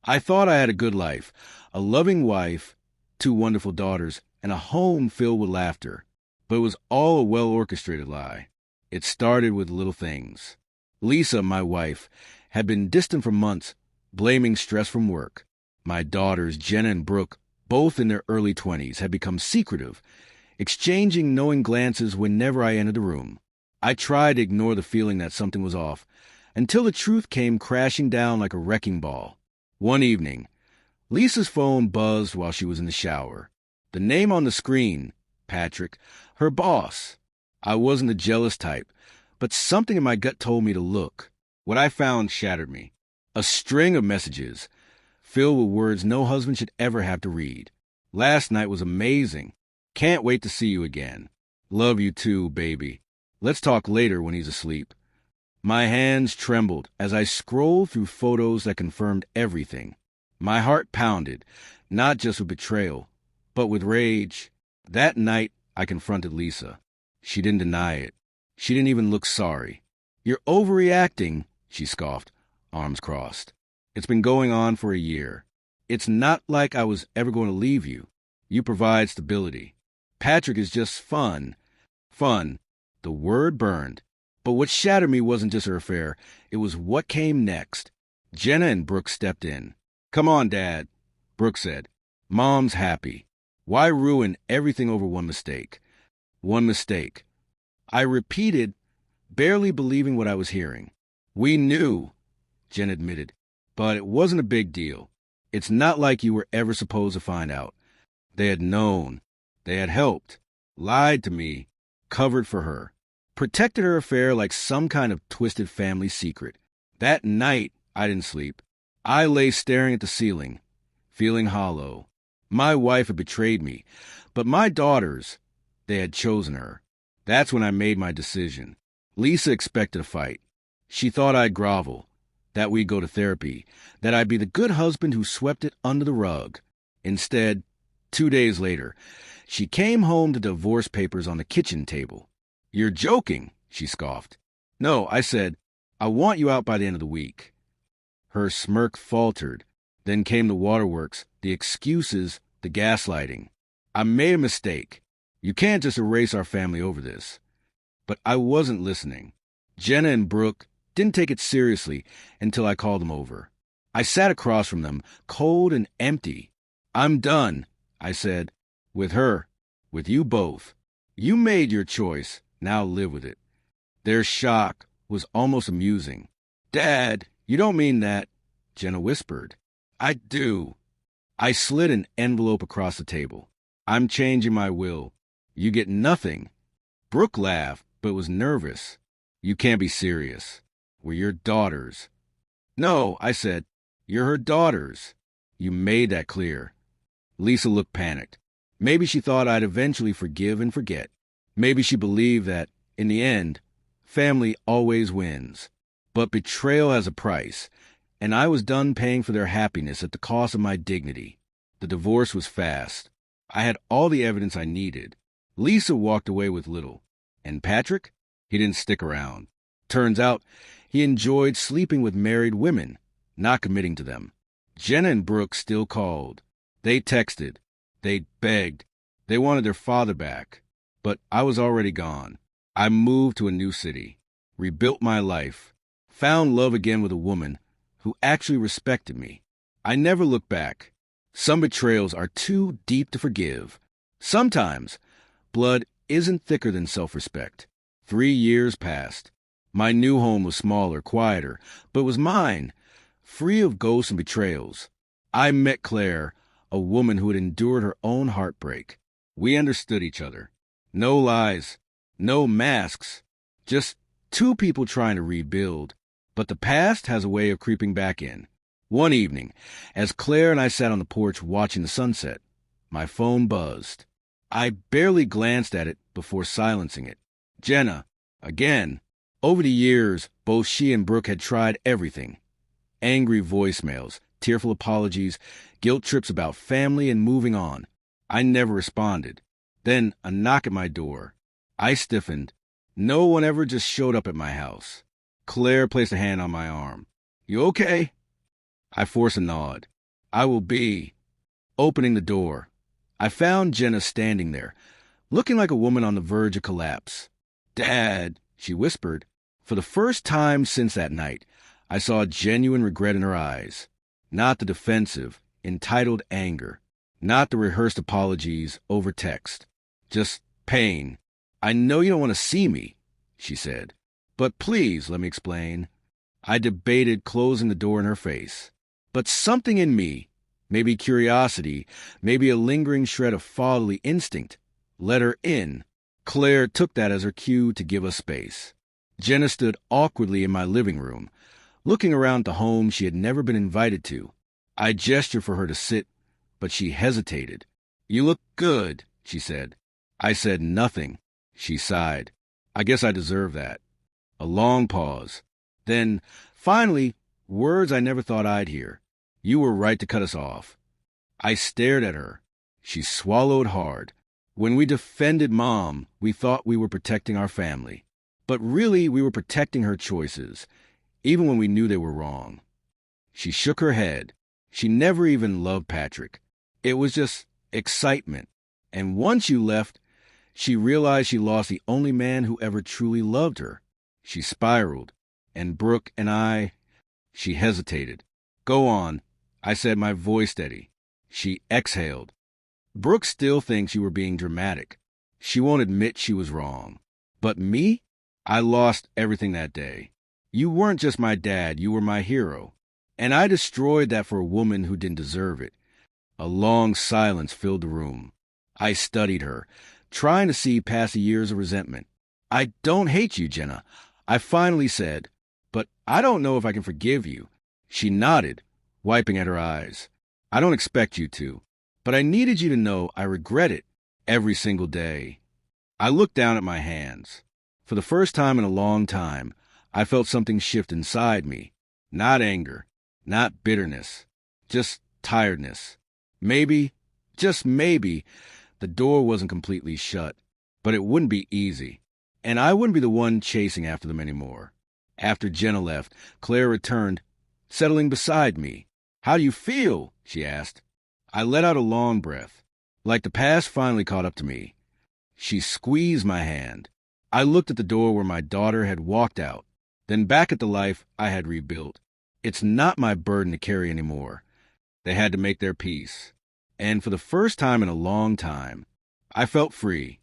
I thought I had a good life, a loving wife, two wonderful daughters, and a home filled with laughter. But it was all a well-orchestrated lie. It started with little things. Lisa, my wife, had been distant for months, blaming stress from work. My daughters, Jenna and Brooke, both in their early 20s, had become secretive, exchanging knowing glances whenever I entered the room. I tried to ignore the feeling that something was off, until the truth came crashing down like a wrecking ball. One evening, Lisa's phone buzzed while she was in the shower. The name on the screen, Patrick, her boss. I wasn't the jealous type, but something in my gut told me to look. What I found shattered me. A string of messages, filled with words no husband should ever have to read. Last night was amazing. Can't wait to see you again. Love you too, baby. Let's talk later when he's asleep. My hands trembled as I scrolled through photos that confirmed everything. My heart pounded, not just with betrayal, but with rage. That night, I confronted Lisa. She didn't deny it. She didn't even look sorry. You're overreacting, she scoffed, arms crossed. It's been going on for a year. It's not like I was ever going to leave you. You provide stability. Patrick is just fun. Fun. The word burned. But what shattered me wasn't just her affair. It was what came next. Jenna and Brooke stepped in. Come on, Dad, Brooke said. Mom's happy. Why ruin everything over one mistake? One mistake. I repeated, barely believing what I was hearing. We knew, Jen admitted, but it wasn't a big deal. It's not like you were ever supposed to find out. They had known. They had helped. Lied to me. Covered for her. Protected her affair like some kind of twisted family secret. That night, I didn't sleep. I lay staring at the ceiling, feeling hollow. My wife had betrayed me, but my daughters, they had chosen her. That's when I made my decision. Lisa expected a fight. She thought I'd grovel, that we'd go to therapy, that I'd be the good husband who swept it under the rug. Instead, 2 days later, she came home to divorce papers on the kitchen table. You're joking, she scoffed. No, I said, I want you out by the end of the week. Her smirk faltered. Then came the waterworks, the excuses, the gaslighting. I made a mistake. You can't just erase our family over this. But I wasn't listening. Jenna and Brooke didn't take it seriously until I called them over. I sat across from them, cold and empty. I'm done, I said. With her. With you both. You made your choice. Now live with it. Their shock was almost amusing. Dad, you don't mean that, Jenna whispered. I do. I slid an envelope across the table. I'm changing my will. You get nothing. Brooke laughed, but was nervous. You can't be serious. We're your daughters. No, I said. You're her daughters. You made that clear. Lisa looked panicked. Maybe she thought I'd eventually forgive and forget. Maybe she believed that, in the end, family always wins. But betrayal has a price, and I was done paying for their happiness at the cost of my dignity. The divorce was fast. I had all the evidence I needed. Lisa walked away with little. And Patrick? He didn't stick around. Turns out, he enjoyed sleeping with married women, not committing to them. Jenna and Brooke still called. They texted. They begged. They wanted their father back. But I was already gone. I moved to a new city, rebuilt my life, found love again with a woman who actually respected me. I never looked back. Some betrayals are too deep to forgive. Sometimes, blood isn't thicker than self-respect. 3 years passed. My new home was smaller, quieter, but was mine, free of ghosts and betrayals. I met Claire, a woman who had endured her own heartbreak. We understood each other. No lies, no masks, just two people trying to rebuild. But the past has a way of creeping back in. One evening, as Claire and I sat on the porch watching the sunset, my phone buzzed. I barely glanced at it before silencing it. Jenna, again. Over the years, both she and Brooke had tried everything. Angry voicemails, tearful apologies, guilt trips about family and moving on. I never responded. Then a knock at my door. I stiffened. No one ever just showed up at my house. Claire placed a hand on my arm. You okay? I forced a nod. I will be. Opening the door, I found Jenna standing there, looking like a woman on the verge of collapse. Dad, she whispered. For the first time since that night, I saw genuine regret in her eyes. Not the defensive, entitled anger. Not the rehearsed apologies over text. Just pain. I know you don't want to see me, she said. But please, let me explain. I debated closing the door in her face. But something in me, maybe curiosity, maybe a lingering shred of fatherly instinct, let her in. Claire took that as her cue to give us space. Jenna stood awkwardly in my living room, looking around the home she had never been invited to. I gestured for her to sit, but she hesitated. You look good, she said. I said nothing. She sighed. I guess I deserve that. A long pause. Then, finally, words I never thought I'd hear. You were right to cut us off. I stared at her. She swallowed hard. When we defended Mom, we thought we were protecting our family. But really, we were protecting her choices, even when we knew they were wrong. She shook her head. She never even loved Patrick. It was just excitement. And once you left, she realized she lost the only man who ever truly loved her. She spiraled. And Brooke and I... She hesitated. Go on, I said, my voice steady. She exhaled. Brooke still thinks you were being dramatic. She won't admit she was wrong. But me? I lost everything that day. You weren't just my dad, you were my hero. And I destroyed that for a woman who didn't deserve it. A long silence filled the room. I studied her, trying to see past the years of resentment. I don't hate you, Jenna, I finally said, but I don't know if I can forgive you. She nodded, wiping at her eyes. I don't expect you to, but I needed you to know I regret it every single day. I looked down at my hands. For the first time in a long time, I felt something shift inside me. Not anger, not bitterness, just tiredness. Maybe, just maybe, the door wasn't completely shut, but it wouldn't be easy. And I wouldn't be the one chasing after them anymore. After Jenna left, Claire returned, settling beside me. How do you feel? She asked. I let out a long breath, like the past finally caught up to me. She squeezed my hand. I looked at the door where my daughter had walked out, then back at the life I had rebuilt. It's not my burden to carry anymore. They had to make their peace. And for the first time in a long time, I felt free.